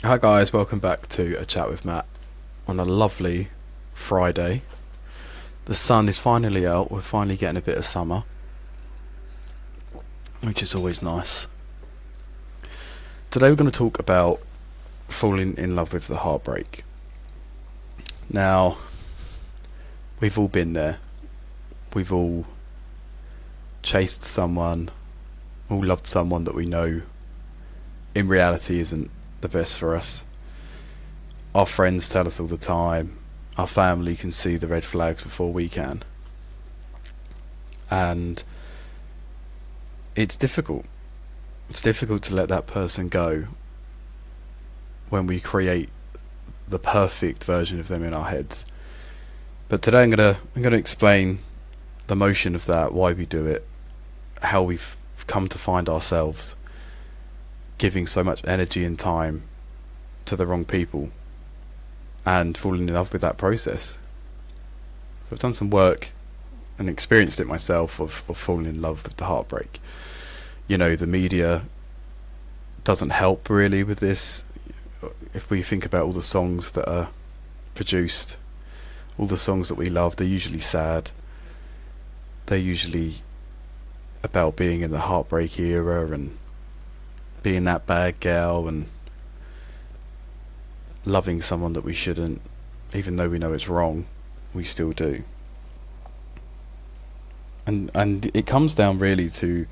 Hi guys, welcome back to a chat with Matt on a lovely Friday. The sun is finally out, we're finally getting a bit of summer, which is always nice. Today we're going to talk about falling in love with the heartbreak. Now, we've all been there. We've all chased someone, all loved someone that we know in reality isn't the best for us. Our friends tell us all the time, our family can see the red flags before we can, and it's difficult to let that person go when we create the perfect version of them in our heads. But today I'm gonna explain the motion of that, why we do it, how we've come to find ourselves giving so much energy and time to the wrong people and falling in love with that process. So I've done some work and experienced it myself of falling in love with the heartbreak. You know, the media doesn't help really with this. If we think about all the songs that are produced, all the songs that we love, they're usually sad. They're usually about being in the heartbreak era and being that bad gal and loving someone that we shouldn't, even though we know it's wrong, we still do. And it comes down really to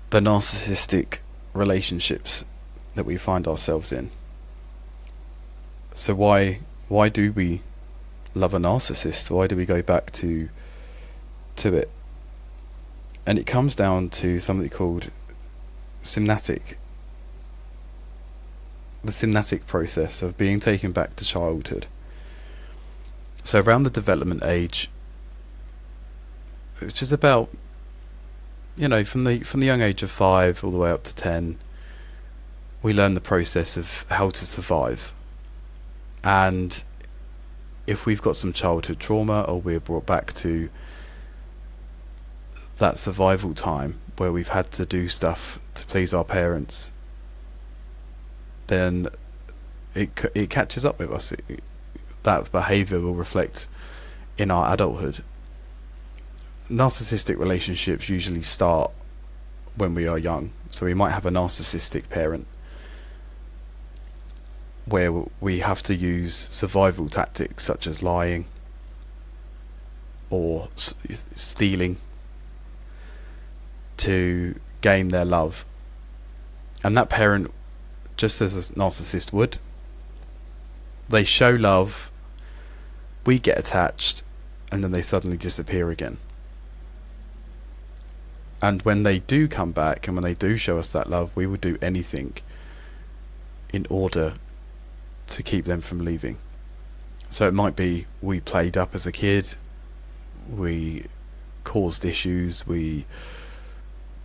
the narcissistic relationships that we find ourselves in. So why do we love a narcissist? Why do we go back to it? And it comes down to something called the synaptic process of being taken back to childhood. So around the development age, which is about, you know, from the young age of 5 all the way up to 10, we learn the process of how to survive. And if we've got some childhood trauma, or we're brought back to that survival time where we've had to do stuff to please our parents, then it catches up with us. That behaviour will reflect in our adulthood. Narcissistic relationships usually start when we are young. So we might have a narcissistic parent where we have to use survival tactics such as lying or stealing to gain their love. And that parent, just as a narcissist would, they show love, we get attached, and then they suddenly disappear again. And when they do come back and when they do show us that love, we will do anything in order to keep them from leaving. So it might be we played up as a kid, we caused issues, we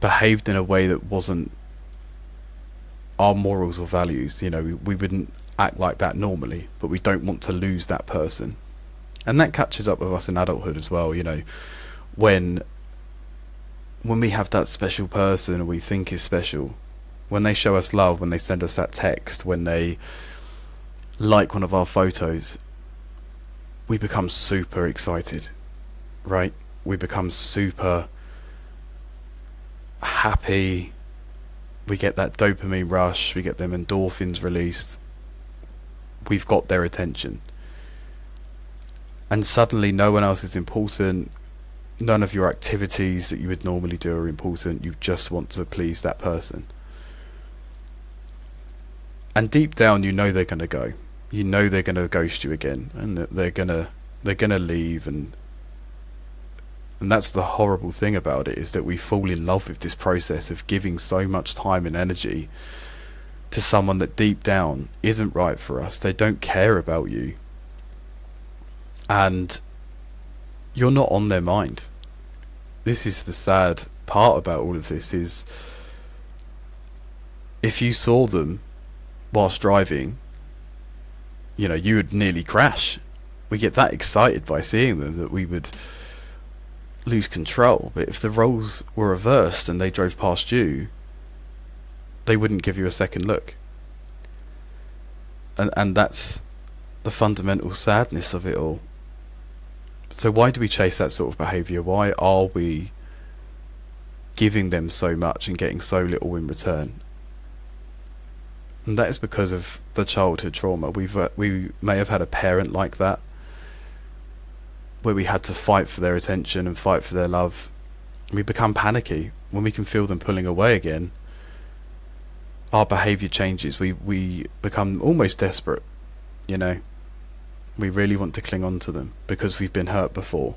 behaved in a way that wasn't our morals or values. You know, we wouldn't act like that normally, but we don't want to lose that person. And that catches up with us in adulthood as well. You know, when we have that special person we think is special, when they show us love, when they send us that text, when they like one of our photos, we become super excited, right? We become super happy. We get that dopamine rush, we get them endorphins released, we've got their attention, and suddenly no one else is important, none of your activities that you would normally do are important, you just want to please that person. And deep down you know they're going to go, you know they're going to ghost you again, and that they're going to leave, and that's the horrible thing about it, is that we fall in love with this process of giving so much time and energy to someone that deep down isn't right for us. They don't care about you, and you're not on their mind. This is the sad part about all of this, is if you saw them whilst driving, you know, you would nearly crash. We get that excited by seeing them that we would lose control. But if the roles were reversed and they drove past you, they wouldn't give you a second look. And that's the fundamental sadness of it all. So why do we chase that sort of behaviour? Why are we giving them so much and getting so little in return? And that is because of the childhood trauma. We may have had a parent like that, where we had to fight for their attention and fight for their love. We become panicky when we can feel them pulling away again. Our behaviour changes. We become almost desperate, you know. We really want to cling on to them because we've been hurt before.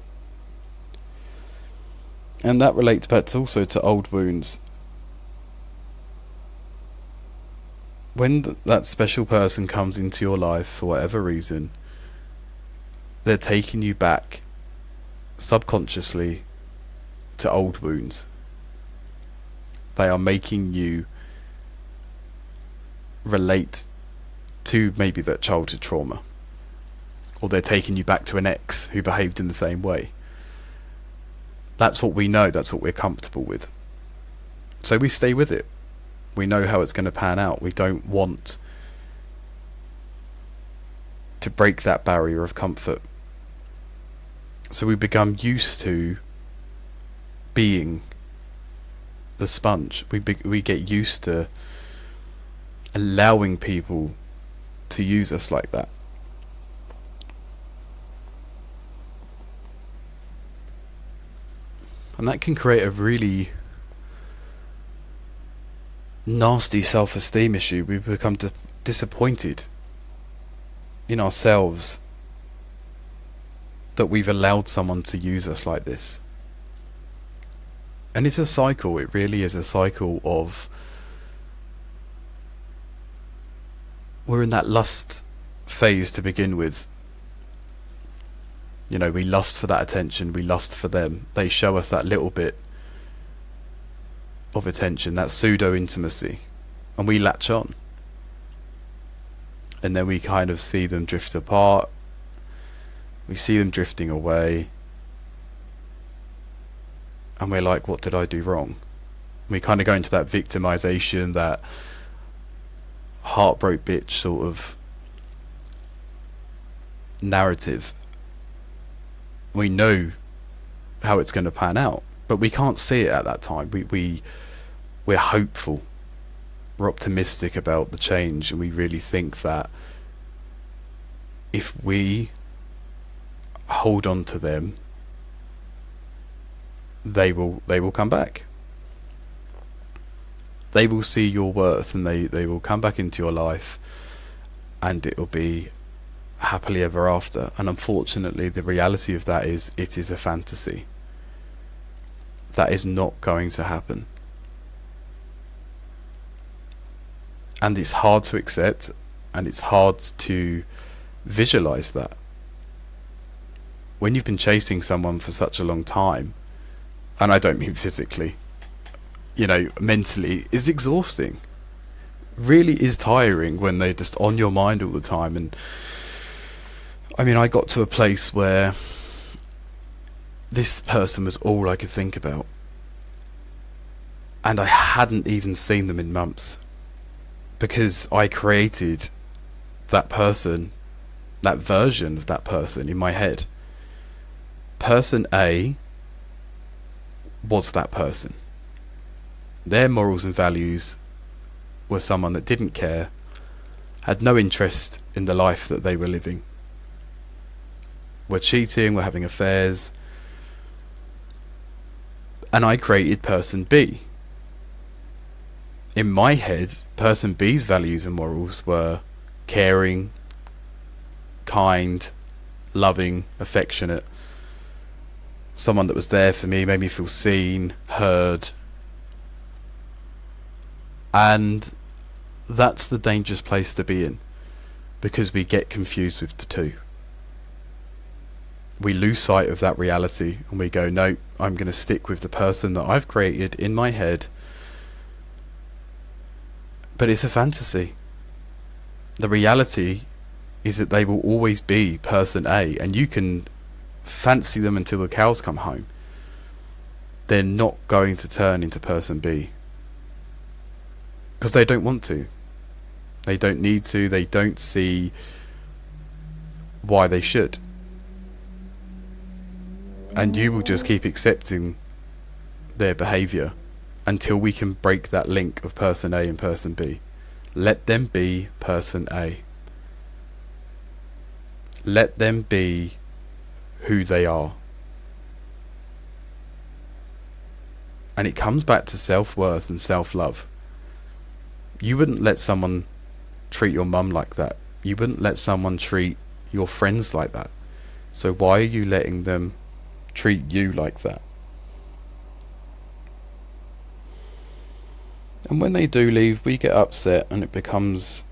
And that relates back also to old wounds. When that special person comes into your life for whatever reason, they're taking you back subconsciously to old wounds. They are making you relate to maybe that childhood trauma, or they're taking you back to an ex who behaved in the same way. That's what we know, that's what we're comfortable with. So we stay with it. We know how it's going to pan out. We don't want to break that barrier of comfort. So we become used to being the sponge. We get used to allowing people to use us like that. And that can create a really nasty self-esteem issue. We become disappointed in ourselves that we've allowed someone to use us like this. And it's a cycle. It really is a cycle of, we're in that lust phase to begin with. You know, we lust for that attention, we lust for them. They show us that little bit of attention, that pseudo intimacy, and we latch on. And then we kind of see them drift apart. We see them drifting away. And we're like, what did I do wrong? We kind of go into that victimization, that heartbreak bitch sort of narrative. We know how it's going to pan out, but we can't see it at that time. We're hopeful, we're optimistic about the change, and we really think that if we hold on to them, they will come back. They will see your worth, and they will come back into your life, and it will be happily ever after. And unfortunately, the reality of that is, it is a fantasy. That is not going to happen. And it's hard to accept, and it's hard to visualize that. When you've been chasing someone for such a long time, and I don't mean physically, you know, mentally, it's exhausting. Really is tiring when they're just on your mind all the time. And I mean, I got to a place where this person was all I could think about, and I hadn't even seen them in months, because I created that person, that version of that person in my head. Person A was that person. Their morals and values were someone that didn't care, had no interest in the life that they were living, were cheating, were having affairs. And I created person B. In my head, person B's values and morals were caring, kind, loving, affectionate. Someone that was there for me, made me feel seen, heard. And that's the dangerous place to be in, because we get confused with the two. We lose sight of that reality, and we go, no, I'm going to stick with the person that I've created in my head. But it's a fantasy. The reality is that they will always be person A, and you can fancy them until the cows come home. They're not going to turn into person B, because they don't want to. They don't need to. They don't see why they should. And you will just keep accepting their behaviour until we can break that link of person A and person B. Let them be person A. Let them be who they are. And it comes back to self-worth and self-love. You wouldn't let someone treat your mum like that. You wouldn't let someone treat your friends like that. So why are you letting them treat you like that? And when they do leave, we get upset, and it becomes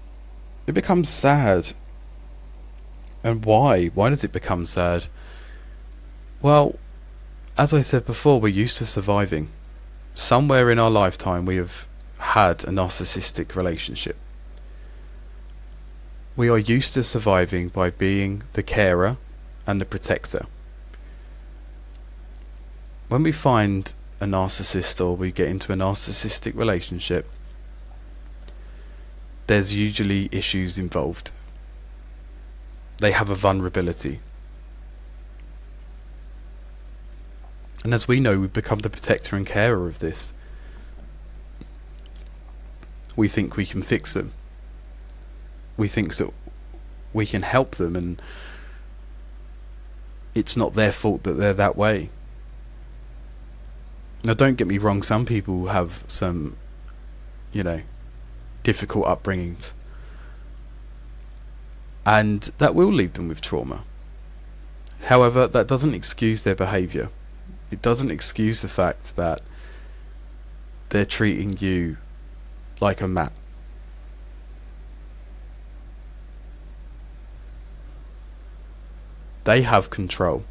sad. And why? Why does it become sad? Well, as I said before, we're used to surviving. Somewhere in our lifetime we have had a narcissistic relationship. We are used to surviving by being the carer and the protector. When we find a narcissist, or we get into a narcissistic relationship, there's usually issues involved. They have a vulnerability. And as we know, we become the protector and carer of this. We think we can fix them. We think that we can help them, and it's not their fault that they're that way. Now, don't get me wrong, some people have some, difficult upbringings, and that will leave them with trauma. However, that doesn't excuse their behaviour. It doesn't excuse the fact that they're treating you like a mat. They have control.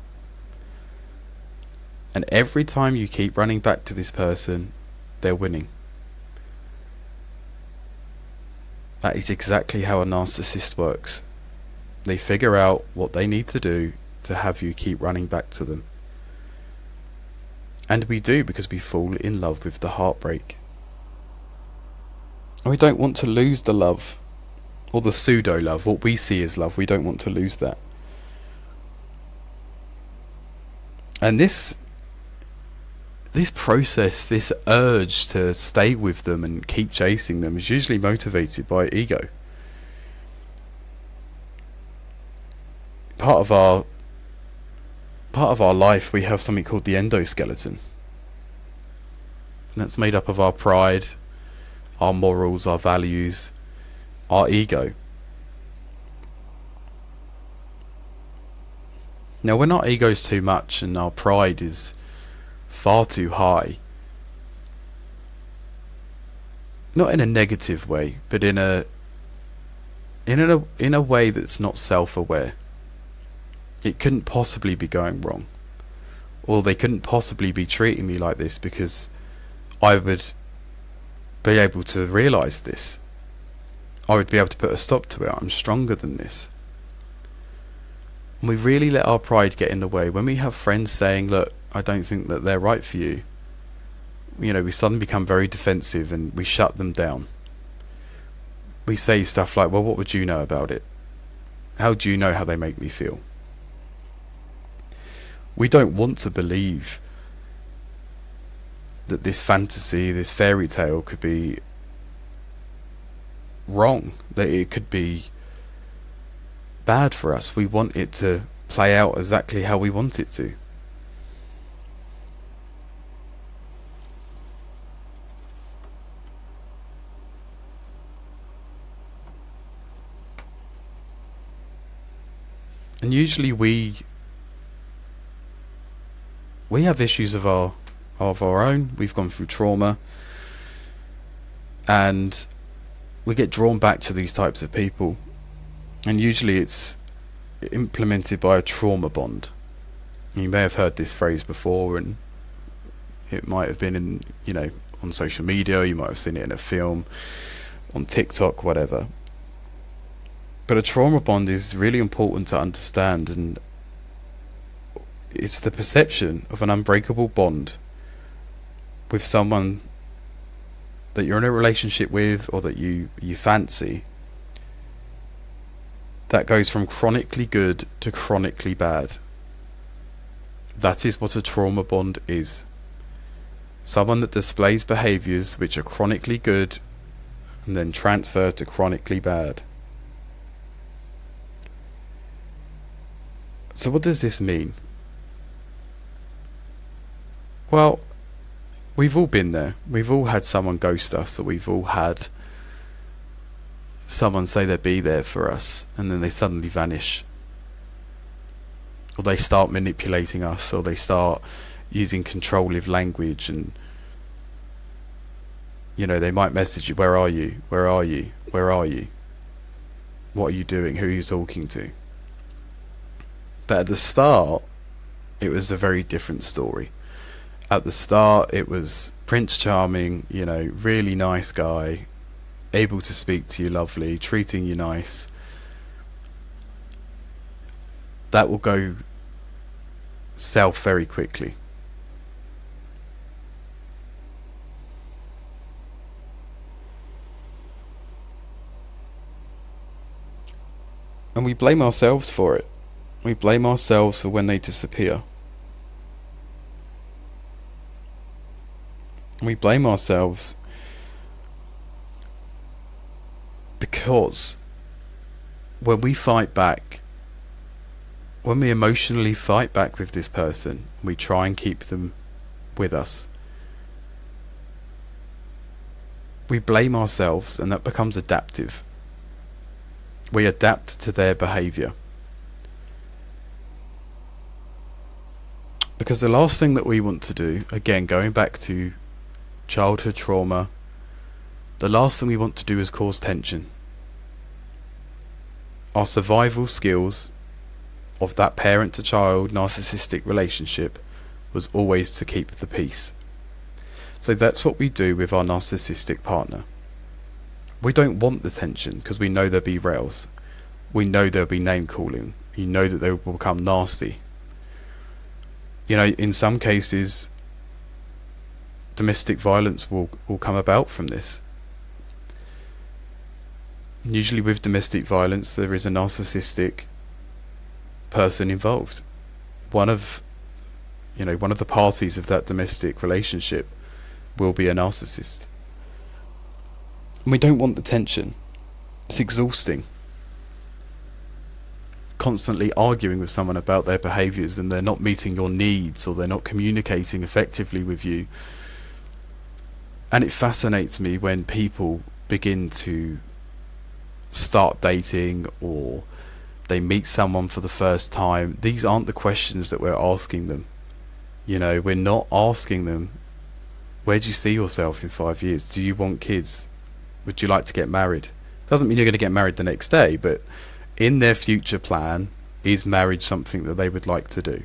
And every time you keep running back to this person, they're winning. That is exactly how a narcissist works. They figure out what they need to do to have you keep running back to them. And we do, because we fall in love with the heartbreak. And we don't want to lose the love, or the pseudo love, what we see as love. We don't want to lose that. And this process, this urge to stay with them and keep chasing them, is usually motivated by ego. Part of our life, we have something called the endoskeleton. And that's made up of our pride, our morals, our values, our ego. Now, when our ego's too much and our pride is far too high, not in a negative way, but in a way that's not self-aware, it couldn't possibly be going wrong, or they couldn't possibly be treating me like this, because I would be able to realise this. I would be able to put a stop to it. I'm stronger than this. And we really let our pride get in the way. When we have friends saying, look, I don't think that they're right for you, we suddenly become very defensive and we shut them down. We say stuff like, well, what would you know about it? How do you know how they make me feel? We don't want to believe that this fantasy, this fairy tale could be wrong, that it could be bad for us. We want it to play out exactly how we want it to. And usually we have issues of our own. We've gone through trauma, and we get drawn back to these types of people, and usually it's implemented by a trauma bond. You may have heard this phrase before, and it might have been in on social media, you might have seen it in a film, on TikTok, whatever. But a trauma bond is really important to understand, and it's the perception of an unbreakable bond with someone that you're in a relationship with, or that you fancy, that goes from chronically good to chronically bad. That is what a trauma bond is. Someone that displays behaviours which are chronically good and then transfer to chronically bad. So what does this mean? Well, we've all been there. We've all had someone ghost us, or we've all had someone say they'd be there for us and then they suddenly vanish. Or they start manipulating us, or they start using controlling language, and they might message you, where are you? Where are you? Where are you? What are you doing? Who are you talking to? But at the start, it was a very different story. At the start, it was Prince Charming, really nice guy, able to speak to you lovely, treating you nice. That will go south very quickly. And we blame ourselves for it. We blame ourselves for when they disappear. We blame ourselves because when we fight back, when we emotionally fight back with this person, we try and keep them with us. We blame ourselves, and that becomes adaptive. We adapt to their behaviour. Because the last thing that we want to do, again, going back to childhood trauma, the last thing we want to do is cause tension. Our survival skills of that parent to child narcissistic relationship was always to keep the peace. So that's what we do with our narcissistic partner. We don't want the tension because we know there'll be rails. We know there'll be name calling. You know that they will become nasty. In some cases, domestic violence will come about from this. Usually with domestic violence, there is a narcissistic person involved. One of the parties of that domestic relationship will be a narcissist. And we don't want the tension. It's exhausting. Constantly arguing with someone about their behaviours and they're not meeting your needs, or they're not communicating effectively with you. And it fascinates me when people begin to start dating, or they meet someone for the first time. These aren't the questions that we're asking them. We're not asking them, where do you see yourself in 5 years? Do you want kids? Would you like to get married? Doesn't mean you're going to get married the next day, but in their future plan, is marriage something that they would like to do?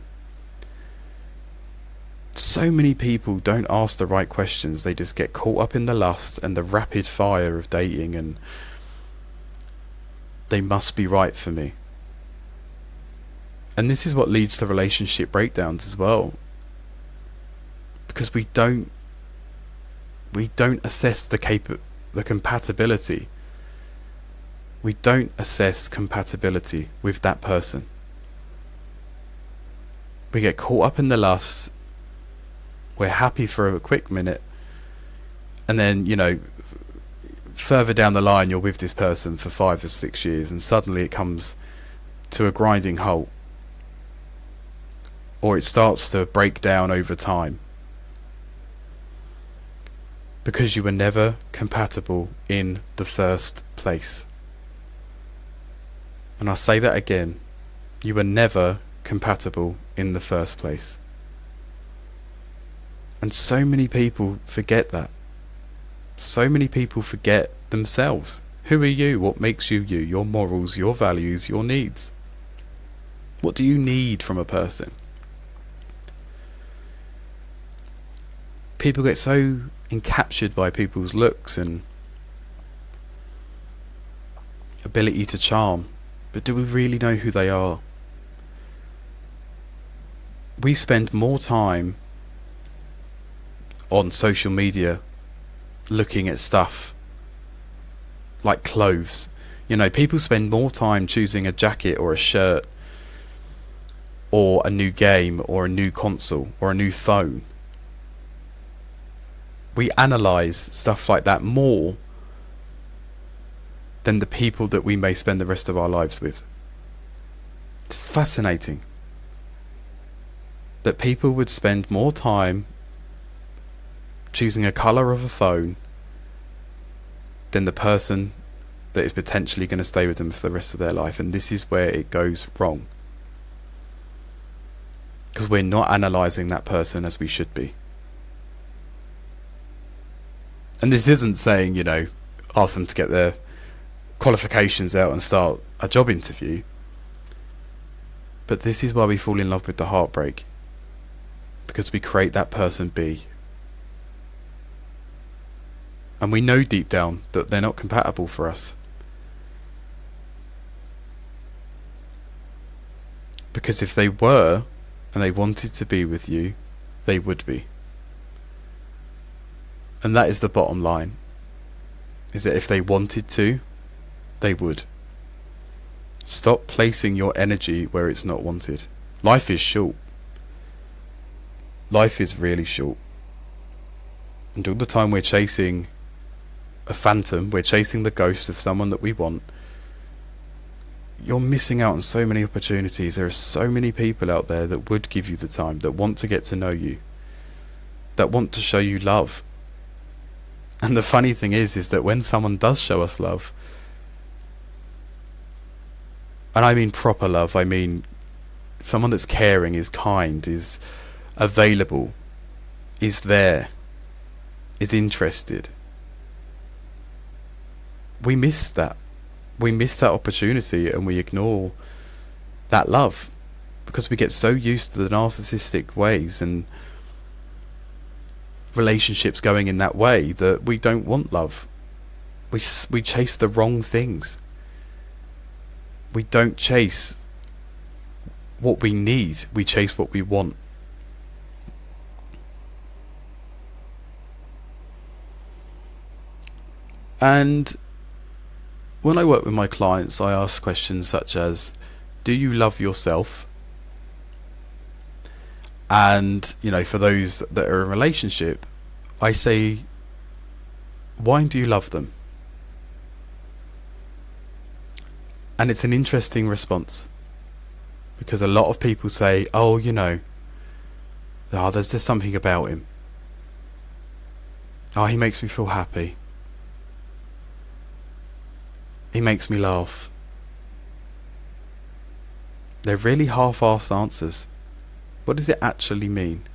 So many people don't ask the right questions. They just get caught up in the lust and the rapid fire of dating, and they must be right for me. And this is what leads to relationship breakdowns as well, because we don't assess the compatibility. We don't assess compatibility with that person. We get caught up in the lust. We're happy for a quick minute, and then further down the line you're with this person for 5 or 6 years, and suddenly it comes to a grinding halt, or it starts to break down over time because you were never compatible in the first place. And I'll say that again, you were never compatible in the first place. And so many people forget that. So many people forget themselves. Who are you? What makes you you? Your morals, your values, your needs. What do you need from a person? People get so encaptured by people's looks and ability to charm, but do we really know who they are? We spend more time on social media looking at stuff like clothes. You know, people spend more time choosing a jacket or a shirt or a new game or a new console or a new phone. We analyse stuff like that more than the people that we may spend the rest of our lives with. It's fascinating that people would spend more time choosing a colour of a phone than the person that is potentially going to stay with them for the rest of their life. And this is where it goes wrong, because we're not analysing that person as we should be. And this isn't saying, you know, ask them to get their qualifications out and start a job interview, but this is why we fall in love with the heartbreak, because we create that person B, and we know deep down that they're not compatible for us, because if they were and they wanted to be with you, they would be. And that is the bottom line, is that if they wanted to, they would. Stop placing your energy where it's not wanted. Life is short. Life is really short. And all the time we're chasing a phantom, we're chasing the ghost of someone that we want, you're missing out on so many opportunities. There are so many people out there that would give you the time, that want to get to know you, that want to show you love. And the funny thing is that when someone does show us love, and I mean proper love, I mean someone that's caring, is kind, is available, is there, is interested, we miss that. We miss that opportunity, and we ignore that love because we get so used to the narcissistic ways and relationships going in that way that we don't want love. We chase the wrong things. We don't chase what we need, we chase what we want. And when I work with my clients, I ask questions such as, do you love yourself? And, you know, for those that are in a relationship, I say, why do you love them? And it's an interesting response, because a lot of people say, oh, you know, oh, there's just something about him. Oh, he makes me feel happy. He makes me laugh. They're really half-assed answers. What does it actually mean?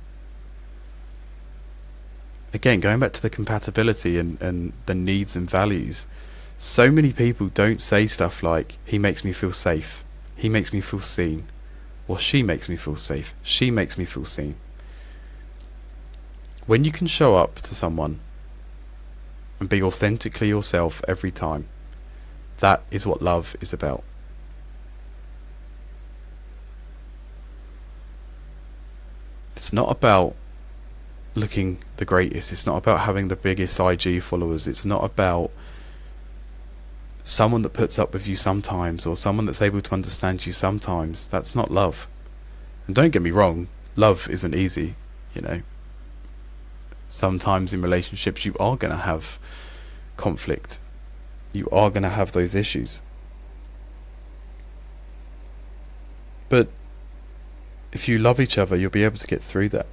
Again, going back to the compatibility and the needs and values, so many people don't say stuff like, he makes me feel safe, he makes me feel seen, or she makes me feel safe, she makes me feel seen. When you can show up to someone and be authentically yourself every time, that is what love is about. It's not about looking the greatest. It's not about having the biggest IG followers. It's not about someone that puts up with you sometimes, or someone that's able to understand you sometimes. That's not love. And don't get me wrong, love isn't easy, you know. Sometimes in relationships you are going to have conflict. You are going to have those issues. But if you love each other, you'll be able to get through that.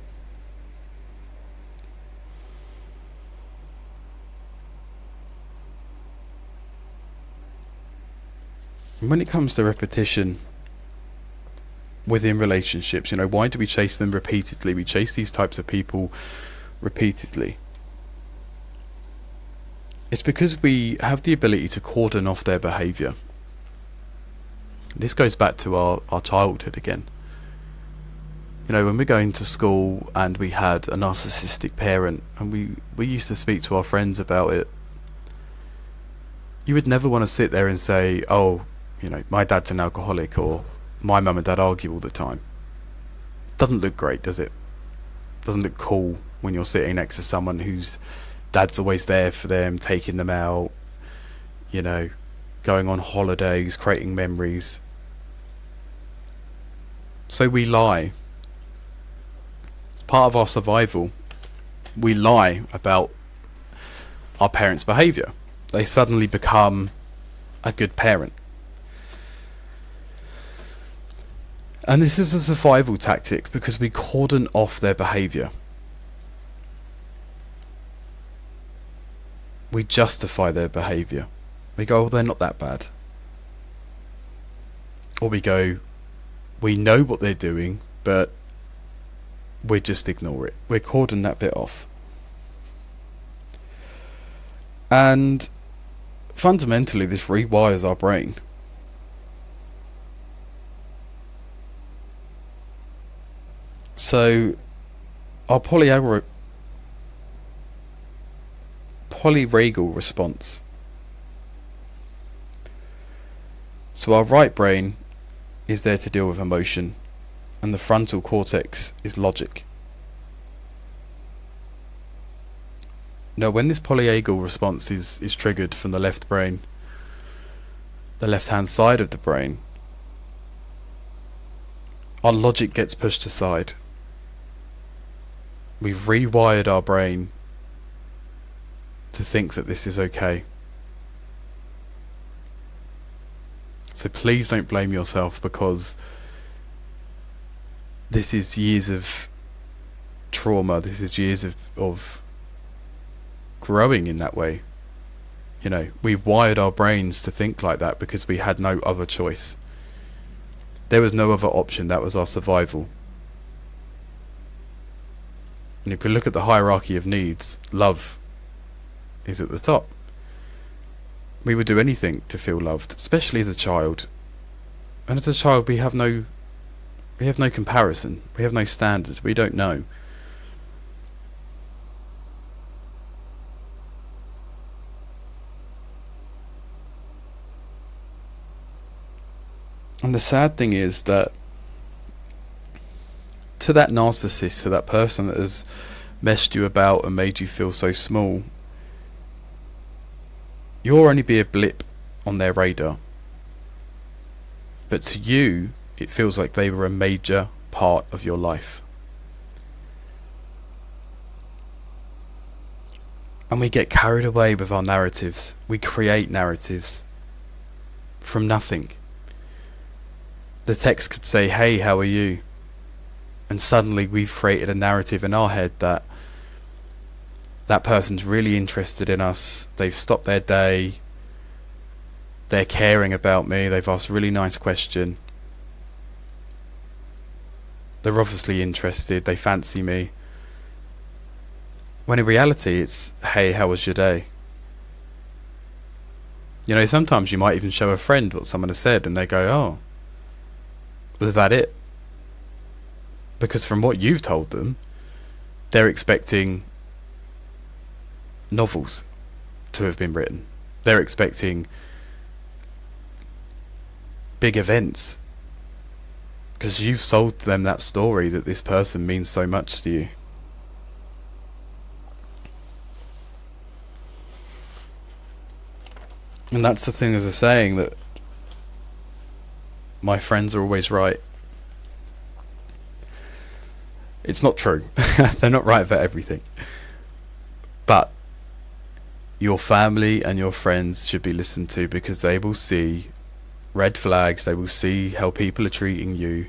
And when it comes to repetition within relationships, you know, why do we chase them repeatedly? We chase these types of people repeatedly. It's because we have the ability to cordon off their behaviour. This goes back to our childhood again. You know, when we're going to school and we had a narcissistic parent, and we used to speak to our friends about it, you would never want to sit there and say, oh, you know, my dad's an alcoholic, or my mum and dad argue all the time. Doesn't look great, does it? Doesn't look cool when you're sitting next to someone whose dad's always there for them, taking them out, you know, going on holidays, creating memories. So we lie. Part of our survival, we lie about our parents' behaviour. They suddenly become a good parent. And this is a survival tactic because we cordon off their behaviour. We justify their behaviour. We go, well, they're not that bad. Or we go, we know what they're doing, but we just ignore it. We cordon that bit off. And fundamentally, this rewires our brain. So our polyvagal response. So our right brain is there to deal with emotion, and the frontal cortex is logic. Now, when this polyvagal response is triggered from the left brain, the left-hand side of the brain, our logic gets pushed aside. We've rewired our brain to think that this is okay. So please don't blame yourself, because this is years of trauma, this is years of growing in that way. You know, we wired our brains to think like that because we had no other choice. There was no other option. That was our survival. And if we look at the hierarchy of needs, love is at the top. We would do anything to feel loved, especially as a child. And as a child, we have no comparison. We have no standard. We don't know. And the sad thing is that to that narcissist, to that person that has messed you about and made you feel so small, you'll only be a blip on their radar. But to you, it feels like they were a major part of your life. And we get carried away with our narratives. We create narratives from nothing. The text could say, "Hey, how are you?" And suddenly we've created a narrative in our head that that person's really interested in us. They've stopped their day. They're caring about me. They've asked a really nice question. They're obviously interested. They fancy me. When in reality, it's, "Hey, how was your day?" You know, sometimes you might even show a friend what someone has said and they go, "Oh, was that it?" Because from what you've told them, they're expecting novels to have been written. They're expecting big events, because you've sold them that story that this person means so much to you. And that's the thing, as a saying, that my friends are always right. It's not true. They're not right about everything. But your family and your friends should be listened to, because they will see red flags. They will see how people are treating you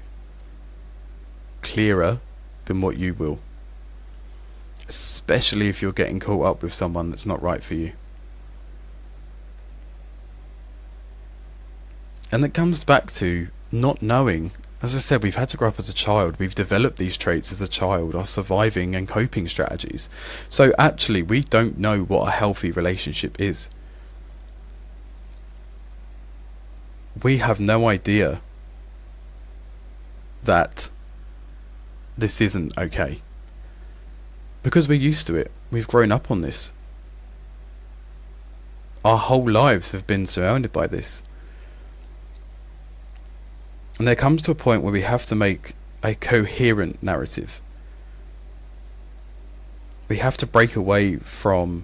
clearer than what you will. Especially if you're getting caught up with someone that's not right for you. And it comes back to not knowing. As I said, we've had to grow up as a child. We've developed these traits as a child, our surviving and coping strategies. So actually, we don't know what a healthy relationship is. We have no idea that this isn't okay, because we're used to it. We've grown up on this. Our whole lives have been surrounded by this. And there comes to a point where we have to make a coherent narrative. We have to break away from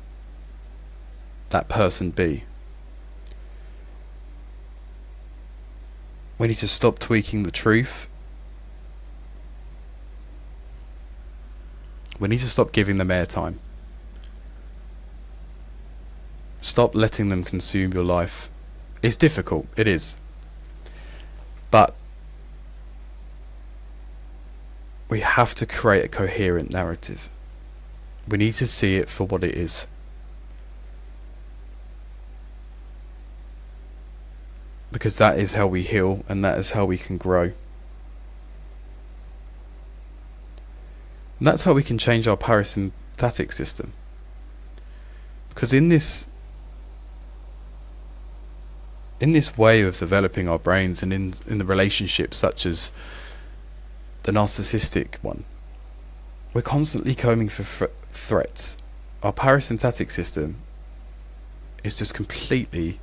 that person B. We need to stop tweaking the truth. We need to stop giving them airtime. Stop letting them consume your life. It's difficult, it is. But we have to create a coherent narrative. We need to see it for what it is. Because that is how we heal, and that is how we can grow. And that's how we can change our parasympathetic system. Because in this way of developing our brains, and in the relationships such as the narcissistic one, we're constantly combing for threats. Our parasympathetic system is just completely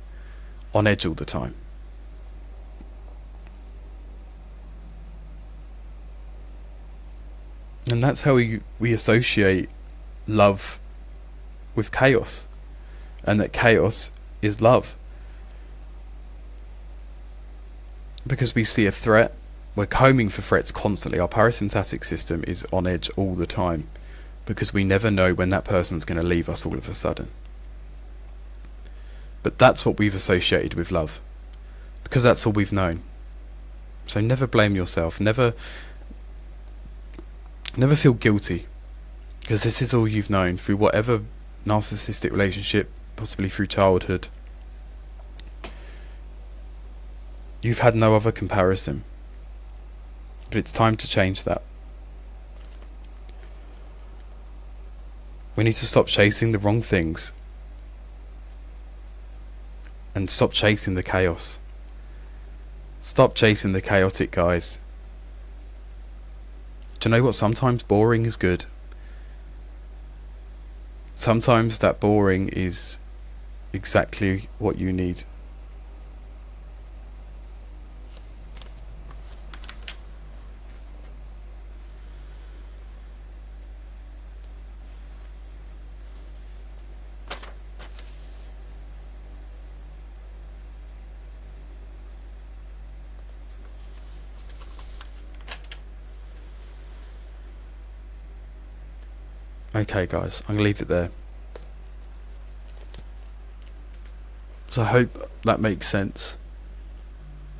on edge all the time. And that's how we associate love with chaos, and that chaos is love. Because we see a threat, we're combing for threats constantly. Our parasympathetic system is on edge all the time, because we never know when that person's going to leave us all of a sudden. But that's what we've associated with love, because that's all we've known. So never blame yourself, never feel guilty, because this is all you've known through whatever narcissistic relationship, possibly through childhood. You've had no other comparison. But it's time to change that. We need to stop chasing the wrong things and stop chasing the chaos. Stop chasing the chaotic guys. Do you know what? Sometimes boring is good. Sometimes that boring is exactly what you need. Okay guys, I'm going to leave it there. So I hope that makes sense.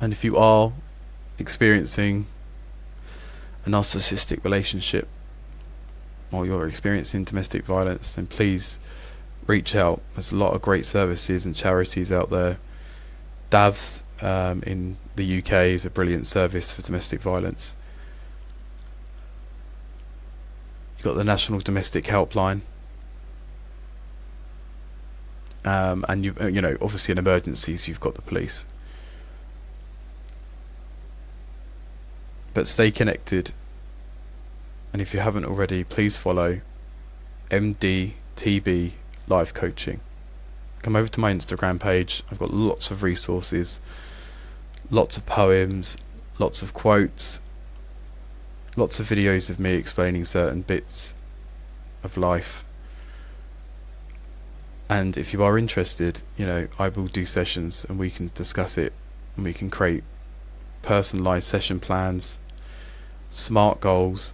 And if you are experiencing a narcissistic relationship, or you're experiencing domestic violence, then please reach out. There's a lot of great services and charities out there. DAVS in the UK is a brilliant service for domestic violence. You've got the National Domestic Helpline, and you know, obviously in emergencies you've got the police. But stay connected, and if you haven't already, please follow MDTB Life Coaching. Come over to my Instagram page. I've got lots of resources, lots of poems, lots of quotes, lots of videos of me explaining certain bits of life. And if you are interested, you know, I will do sessions and we can discuss it, and we can create personalized session plans, SMART goals,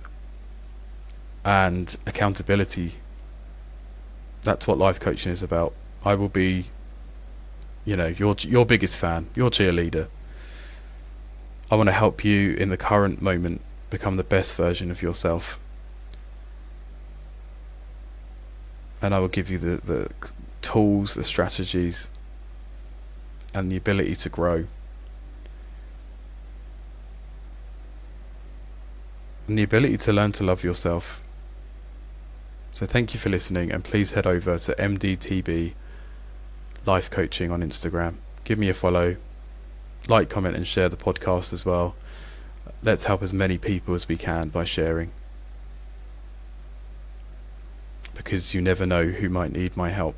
and accountability. That's what life coaching is about. I will be, you know, your biggest fan, your cheerleader. I want to help you in the current moment become the best version of yourself, and I will give you the tools, the strategies, and the ability to grow, and the ability to learn to love yourself. So thank you for listening, and please head over to MDTB Life Coaching on Instagram. Give me a follow, like, comment and share the podcast as well. Let's help as many people as we can by sharing, because you never know who might need my help.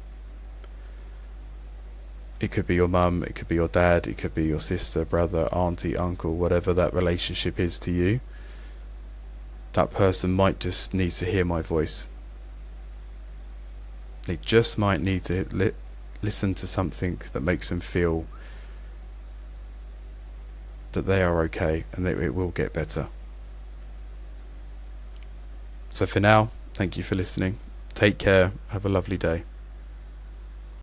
It could be your mum, it could be your dad, it could be your sister, brother, auntie, uncle, whatever that relationship is to you. That person might just need to hear my voice. They just might need to listen to something that makes them feel that they are okay and that it will get better. So for now, thank you for listening. Take care. Have a lovely day.